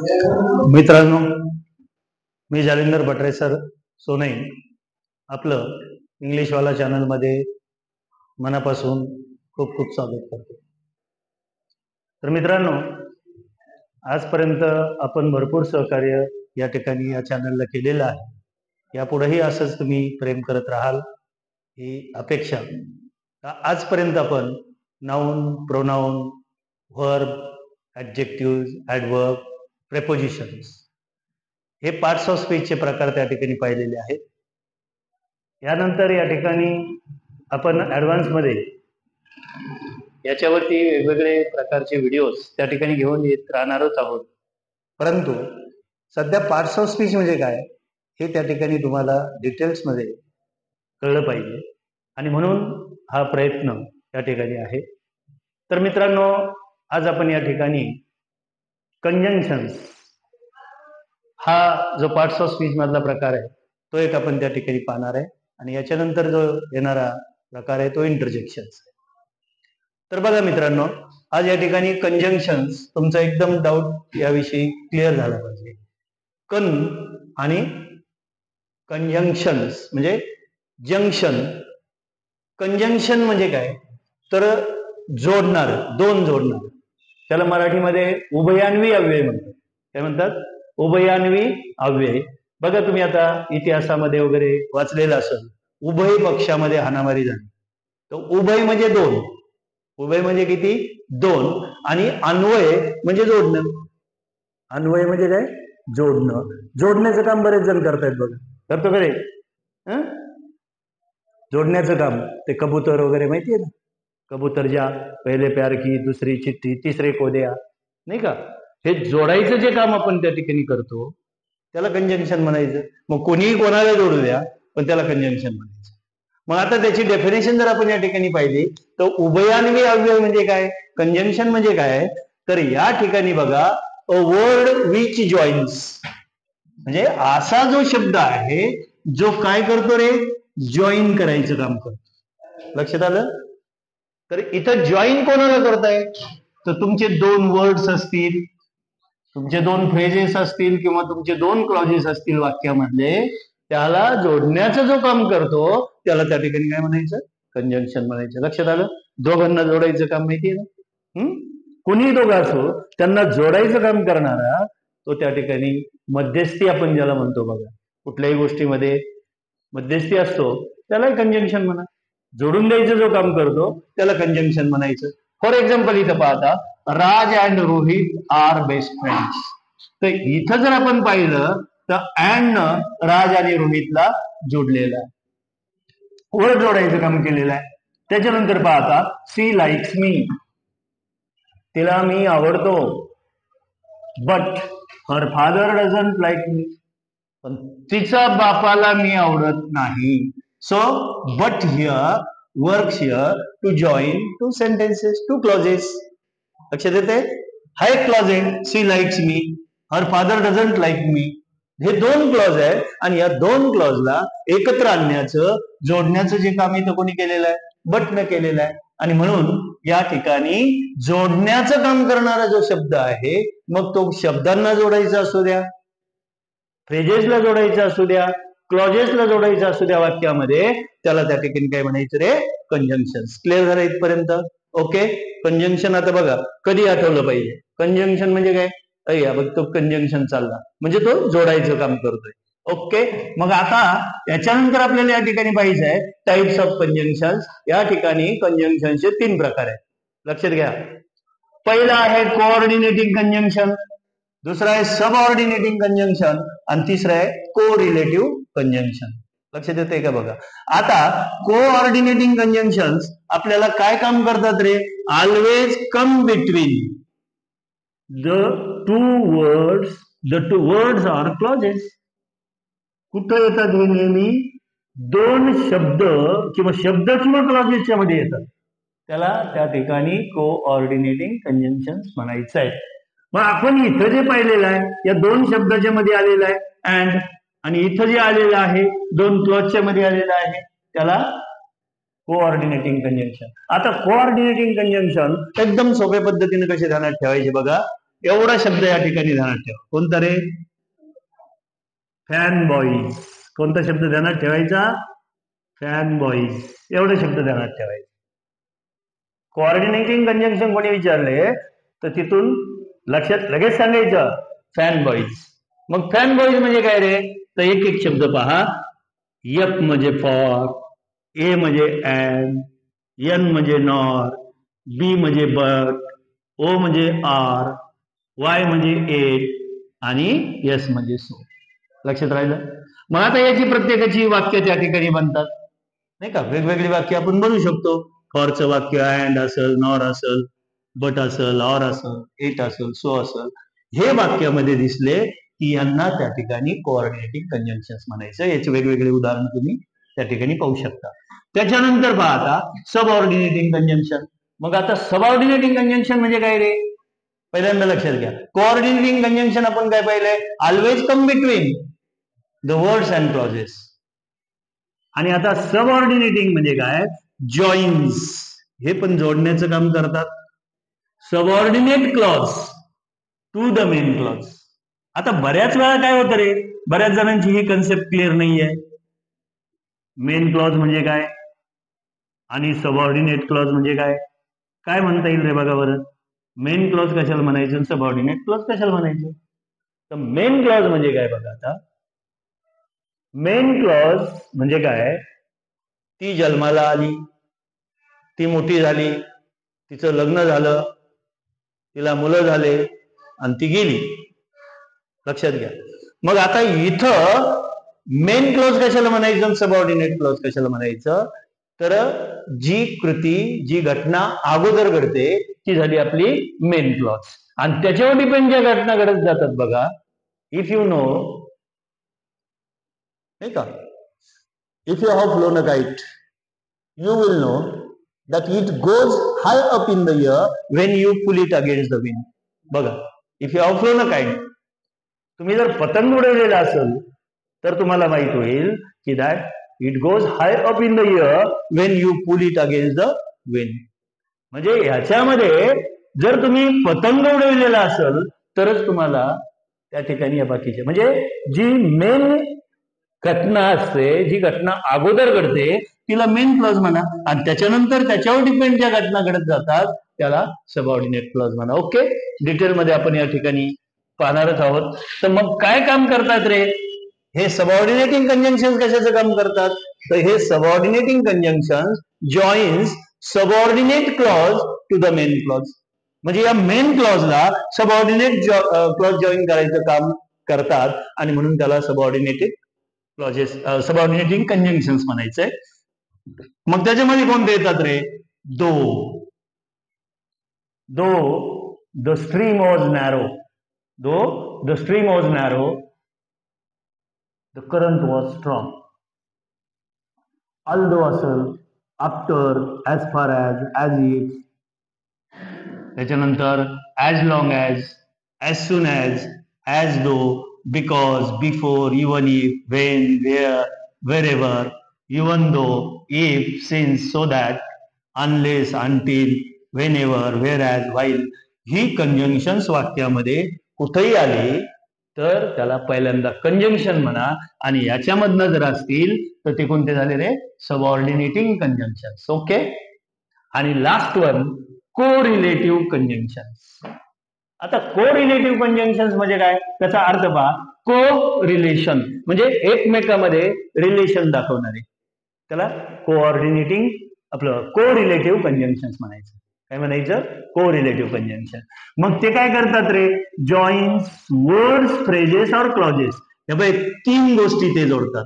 मित्रांनो, मी जालिंदर भटरे सर सोनई आपलं इंग्लिशवाला चॅनलमध्ये मनापासून खूप खूप स्वागत करतो. तर मित्रांनो, आजपर्यंत आपण भरपूर सहकार्य या ठिकाणी या चॅनलला केलेलं आहे. यापुढेही असंच तुम्ही प्रेम करत राहाल ही अपेक्षा. आजपर्यंत आपण noun, pronoun, verb, adjective, adverb, prepositions हे पार्ट्स ऑफ स्पीचचे प्रकार त्या ठिकाणी पाहिलेले आहेत. यानंतर या ठिकाणी आपण ॲडव्हान्समध्ये याच्यावरती वेगवेगळे प्रकारचे व्हिडिओज त्या ठिकाणी घेऊन येत राहणारच आहोत. परंतु सध्या पार्ट्स ऑफ स्पीच म्हणजे काय हे त्या ठिकाणी तुम्हाला डिटेल्समध्ये कळलं पाहिजे आणि म्हणून हा प्रयत्न त्या ठिकाणी आहे. तर मित्रांनो, आज आपण या ठिकाणी कंजंक्शन्स हा जो पार्ट्स ऑफ स्पीच मधला प्रकार आहे तो एक आपण त्या ठिकाणी पाहणार आहे आणि याच्यानंतर जो येणारा प्रकार आहे तो इंटरजेक्शन्स. तर बघा मित्रांनो, आज या ठिकाणी कंजंक्शन्स तुमचा एकदम डाऊट याविषयी क्लिअर झाला पाहिजे. कन आणि कंजंक्शन्स म्हणजे जंक्शन. कंजंक्शन म्हणजे काय तर जोडणार, दोन जोडणार. त्याला मराठीमध्ये उभयान्वी अव्यय म्हणतात. काय म्हणतात? उभयान्वी अव्यय. बघा तुम्ही आता इतिहासामध्ये वगैरे वाचलेलं असेल, उभय पक्षामध्ये हाणामारी झाली. तर उभय म्हणजे दोन, उभय म्हणजे किती? दोन. आणि अन्वय म्हणजे जोडणं. अन्वय म्हणजे काय? जोडणं. जोडण्याचं काम बरेच जण करतायत बघा. करतो का रे? जोडण्याचं काम ते कबूतर वगैरे माहितीये ना? कबूतर जा, पहिले प्यार की, दुसरी चिठ्ठी, तिसरे को द्या, नाही का? हे जोडायचं जे काम आपण त्या ठिकाणी करतो त्याला कंजंक्शन म्हणायचं. मग कोणीही कोणाला जोडू द्या पण त्याला कंजंक्शन म्हणायचं. मग आता त्याची डेफिनेशन जर आपण या ठिकाणी पाहिली तर उभयान्वी अव्यय म्हणजे काय, कंजंक्शन म्हणजे काय, तर या ठिकाणी बघा अ वर्ड विच जॉईन्स म्हणजे असा जो शब्द आहे जो काय करतो रे, जॉईन करायचं काम करतो. लक्षात आलं? तर इथं जॉईन कोणाला करताय तर तुमचे दोन वर्ड्स असतील, तुमचे दोन फ्रेजेस असतील किंवा तुमचे दोन क्लॉजेस असतील वाक्यामधले, त्याला जोडण्याचं जो काम करतो त्याला त्या ठिकाणी काय म्हणायचं? कंजंक्शन म्हणायचं. लक्षात आलं? दोघांना जोडायचं काम माहितीये ना? कोणी दोघं असो त्यांना जोडायचं काम करणारा तो त्या ठिकाणी मध्यस्थी आपण ज्याला म्हणतो बघा. कुठल्याही गोष्टीमध्ये मध्यस्थी असतो त्याला कंजंक्शन म्हणा. जोडून द्यायचं जो काम करतो त्याला कंजंक्शन म्हणायचं. फॉर एक्झाम्पल इथं पाहता, Raj and Rohit are best friends. तर इथं जर आपण पाहिलं तर अँड न राज आणि रोहितला जोडलेलं आहे, वर्ड जोडायचं काम केलेलं आहे. त्याच्यानंतर पाहता, सी लाईक्स मी, तिला मी आवडतो. But her father doesn't like me, पण तिचा बापाला मी आवडत नाही. So but here works here to join two sentences, two clauses. लक्षात येते? हा एक क्लॉज आहे, she likes me, her father doesn't like me. हे दोन क्लॉज आहे आणि या दोन क्लॉजला एकत्र आणण्याचं, जोडण्याचं जे काम इथं कोणी केलेलं आहे? बटनं केलेलं आहे. आणि म्हणून या ठिकाणी जोडण्याचं काम करणारा जो शब्द आहे, मग तो शब्दांना जोडायचा असू द्या, फ्रेजेसला जोडायचा असू द्या, क्लॉजेसला जोडायचा असू द्या वाक्यामध्ये, त्याला त्या ठिकाणी काय म्हणायचं रे? कंजंक्शन. क्लिअर झालं इथपर्यंत? ओके. कंजंक्शन आता बघा कधी आठवलं पाहिजे. कंजंक्शन म्हणजे काय? बघ तो कंजंक्शन चालला म्हणजे तो जोडायचं काम करतोय. ओके. मग आता याच्यानंतर आपल्याला या ठिकाणी पाहिजे आहे टाइप्स ऑफ कंजंक्शन. या ठिकाणी कंजंक्शनचे 3 प्रकार आहेत. लक्षात घ्या. पहिला आहे कोऑर्डिनेटिंग कंजंक्शन, दुसरा आहे सबऑर्डिनेटिंग कंजंक्शन आणि तिसरं आहे कोरिलेटिव्ह कंजंक्शन. लक्षात येते का बघा. आता कोऑर्डिनेटिंग कंजंक्शन आपल्याला काय काम करतात रे? Always come between the two words or clauses. कुठं येतात हे? नेहमी दोन शब्द किंवा क्लॉजेसच्या मध्ये येतात. त्याला त्या ठिकाणी कोऑर्डिनेटिंग कंजंक्शन म्हणायचं आहे. मग आपण इथं जे पाहिलेलं आहे या दोन शब्दाच्या मध्ये आलेलं आहे अँड, आणि इथं जे आलेलं आहे दोन क्लॉजच्या मध्ये आलेलं आहे त्याला कोऑर्डिनेटिंग कंजंक्शन. आता कोऑर्डिनेटिंग कंजंक्शन एकदम सोप्या पद्धतीने कसे ध्यानात ठेवायचे बघा. एवढा शब्द या ठिकाणी ध्यानात ठेवा. कोणता रे? Fan boys. कोणता शब्द ध्यानात ठेवायचा? Fan boys. एवढे शब्द ध्यानात ठेवायचे. कोऑर्डिनेटिंग कंजंक्शन कोणी विचारले तर तिथून लक्षात लगेच सांगायचं फॅन बॉईज. मग फॅन बॉईज म्हणजे काय रे? तर एक एक शब्द पहा. एफ म्हणजे फॉर, ए म्हणजे अँड, एन म्हणजे नॉर, बी म्हणजे बट, ओ म्हणजे आर, वाय म्हणजे एट आणि एस म्हणजे सो. लक्षात राहिलं? मग आता याची प्रत्येकाची वाक्य त्या ठिकाणी बनतात नाही का? वेगवेगळी वाक्य आपण बनवू शकतो. फॉरचं वाक्य अँड असेल, नॉर असेल, बट असेल, ऑर असेल, एट असेल, सो असेल. हे वाक्यामध्ये दिसले की यांना त्या ठिकाणी कोऑर्डिनेटिंग कंजंक्शन्स म्हणायचं. याचे वेगवेगळे उदाहरण तुम्ही त्या ठिकाणी पाहू शकता. त्याच्यानंतर पहा आता सबऑर्डिनेटिंग कंजंक्शन. मग आता सबऑर्डिनेटिंग कंजंक्शन म्हणजे काय रे? पहिल्यांदा लक्षात घ्या. कोऑर्डिनेटिंग कंजंक्शन आपण काय पाहिलंय? Always come between the words and clauses. आणि आता सबऑर्डिनेटिंग म्हणजे काय? जॉईन्स. हे पण जोडण्याचं काम करतात. Subordinate clause to the main clause. आता बऱ्याच वेळा काय होतं रे? बऱ्याच जणांची ही कन्सेप्ट क्लिअर नाहीये. मेन क्लॉज म्हणजे काय आणि सबऑर्डिनेट क्लॉज म्हणजे काय? काय म्हणता येईल रे बघा बरं? मेन क्लॉज कशाला म्हणायचं, सबऑर्डिनेट क्लॉज कशाला म्हणायचं? तर मेन क्लॉज म्हणजे काय बघा आता. मेन क्लॉज म्हणजे काय? ती जन्माला आली, ती मोठी झाली, तिचं लग्न झालं, तिला मुलं झाले आणि ती गेली. लक्षात घ्या. मग आता इथं मेन क्लॉज कशाला म्हणायचं, सबऑर्डिनेट क्लॉज कशाला म्हणायचं? तर जी कृती, जी घटना अगोदर घडते ती झाली आपली मेन क्लॉज. आणि त्याच्यावर डिपेंड ज्या घटना घडत जातात बघा. इफ यू नो, नाही का, if you have phloem a kite, you will know that it goes high up in the air when you pull it against the wind. बघा, if you have flown a kite, तुम्ही जर पतंग उडवलेला असेल तर तुम्हाला माहित होईल की that it goes high up in the air when you pull it against the wind. म्हणजे ह्याच्यामध्ये जर तुम्ही पतंग उडवलेला असेल तरच तुम्हाला त्या ठिकाणी या बाकीचे म्हणजे जी मेन घटना असते, जी घटना अगोदर घडते तिला मेन क्लॉज म्हणा. आणि त्याच्यानंतर त्याच्यावर डिपेंड ज्या घटना घडत जातात त्याला सबऑर्डिनेट क्लॉज म्हणा. ओके, डिटेलमध्ये आपण या ठिकाणी पाहणारच आहोत. तर मग काय काम करतात रे हे सबऑर्डिनेटिंग कंजंक्शन? कशाचं काम करतात? तर हे subordinating conjunction joins subordinate clause to the main clause. म्हणजे या मेन क्लॉजला सबऑर्डिनेट क्लॉज जॉईन करायचं काम करतात आणि म्हणून त्याला सबऑर्डिनेटेड क्लॉजेस, सबऑर्डिनेटिंग कंजंक्शन्स म्हणायचंय. मग त्याच्यामध्ये कोणते येतात रे? Though the stream was narrow, the stream was narrow, the current was strong. Although असेल, after, as far as if. त्याच्यानंतर as long as soon as though, because, before, even if, when, where, wherever, even though, if, since, so that, unless, until, whenever, whereas, while. He conjunctions वाक्यामध्ये कुठेही आली तर त्याला पहिल्यांदा conjunction म्हणा. आणि याच्यामधनं जर असतील तर ते कोणते झाले रे? Subordinating conjunctions. ओके. आणि last one correlative conjunctions. आता को रिलेटिव्ह कंजंक्शन्स म्हणजे काय? त्याचा अर्थ पहा. को रिलेशन म्हणजे एकमेकांमध्ये रिलेशन दाखवणारे, त्याला कोऑर्डिनेटिंग आपलं को रिलेटिव्ह कंजंक्शन्स म्हणायचं. काय म्हणायचं? को रिलेटिव्ह कंजंक्शन. मग ते काय करतात रे? जॉईन्स वर्ड्स, फ्रेजेस और क्लॉजेस. हे बघ, तीन गोष्टी ते जोडतात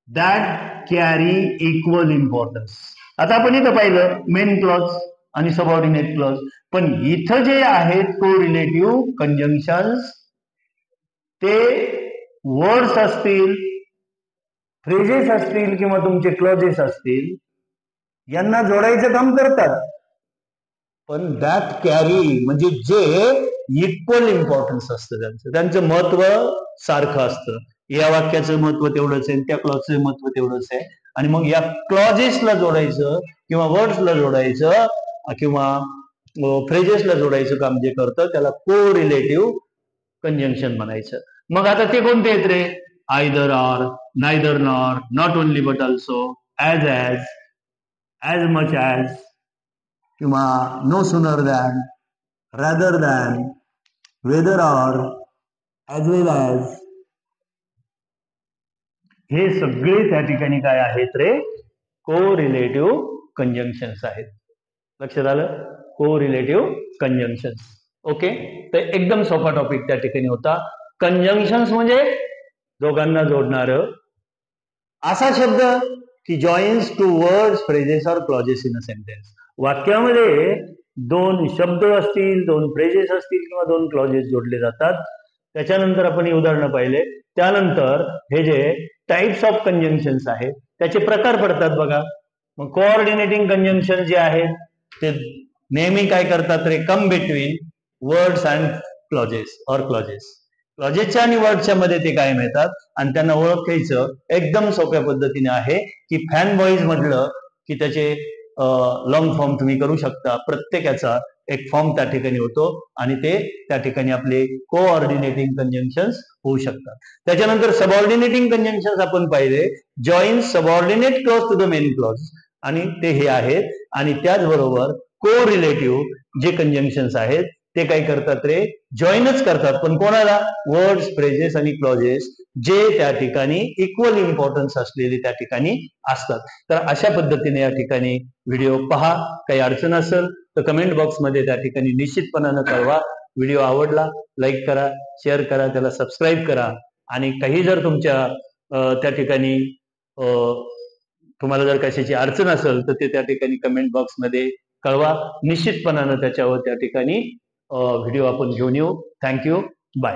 दॅट कॅरी इक्वल इम्पॉर्टन्स. आता आपण इथं पाहिलं मेन क्लॉज आणि सबऑर्डिनेट क्लॉज, पण इथं जे आहेत को रिलेटिव्ह कंजंक्शन्स ते वर्ड्स असतील, फ्रेजेस असतील किंवा तुमचे क्लॉजेस असतील यांना जोडायचं काम करतात. पण दॅट कॅरी म्हणजे जे इक्वल इम्पॉर्टन्स असतं, त्यांचं महत्व सारखं असतं. या वाक्याचं महत्व तेवढंच आहे, त्या क्लॉजचं महत्व तेवढंच आहे. आणि मग या क्लॉजेसला जोडायचं किंवा वर्ड्सला जोडायचं किंवा फ्रेजेसला जोडायचं काम जे करतं त्याला को रिलेटिव्ह कंजंक्शन म्हणायचं. मग आता ते कोणते आहेत रे? Either or, neither nor, not only but also, as much as, किंवा no sooner than, rather than, whether or, as well as. हे सगळे त्या ठिकाणी काय आहेत रे? को रिलेटिव्ह कंजंक्शन्स आहेत. लक्षात आलं? को रिलेटिव्ह कंजंक्शन्स. ओके, तर एकदम सोपा टॉपिक त्या ठिकाणी होता. कंजंक्शन्स म्हणजे दोघांना जोडणार असा शब्द की जॉईन्स टू वर्ड्स, फ्रेजेस और क्लॉजेस इन अ सेंटेन्स. वाक्यामध्ये दोन शब्द असतील, दोन फ्रेजेस असतील किंवा दोन क्लॉजेस जोडले जातात. त्याच्यानंतर आपण ही उदाहरणं पाहिले. त्यानंतर हे जे टाइप्स ऑफ कंजंक्शन्स आहेत त्याचे प्रकार पडतात बघा. मग कोऑर्डिनेटिंग कंजंक्शन जे आहेत ते नेहमी काय करतात रे? Come between words and clauses और क्लॉजेस. क्लॉजेसच्या आणि वर्डच्या मध्ये ते कायम येतात आणि त्यांना ओळखायचं एकदम सोप्या पद्धतीने आहे की फॅन बॉईज म्हटलं की त्याचे लॉंग फॉर्म तुम्ही करू शकता. प्रत्येकाचा एक फॉर्म त्या ठिकाणी होतो आणि ते त्या ठिकाणी आपले कोऑर्डिनेटिंग कंजंक्शन्स होऊ शकतात. त्याच्यानंतर सबऑर्डिनेटिंग कंजंक्शन्स आपण पाहिले. Join subordinate clause to the main clause आणि ते हे आहेत. आणि त्याचबरोबर को रिलेटिव्ह जे कंजंक्शन्स आहेत ते काय करतात रे? जॉईनच करतात, पण कोणाला? वर्ड्स, फ्रेजेस आणि क्लॉजेस जे त्या ठिकाणी इक्वल इम्पॉर्टन्स असलेले त्या ठिकाणी असतात. तर अशा पद्धतीने या ठिकाणी व्हिडिओ पहा. काही अडचण असेल तर कमेंट बॉक्समध्ये त्या ठिकाणी निश्चितपणानं कळवा. व्हिडिओ आवडला लाईक करा, शेअर करा, त्याला सबस्क्राईब करा. आणि काही जर तुमच्या त्या ठिकाणी तुम्हाला जर कशाची अडचण असेल तर ते त्या ठिकाणी कमेंट बॉक्समध्ये कळवा. निश्चितपणानं त्याच्यावर त्या ठिकाणी व्हिडिओ आपण घेऊन येऊ. Thank you, bye.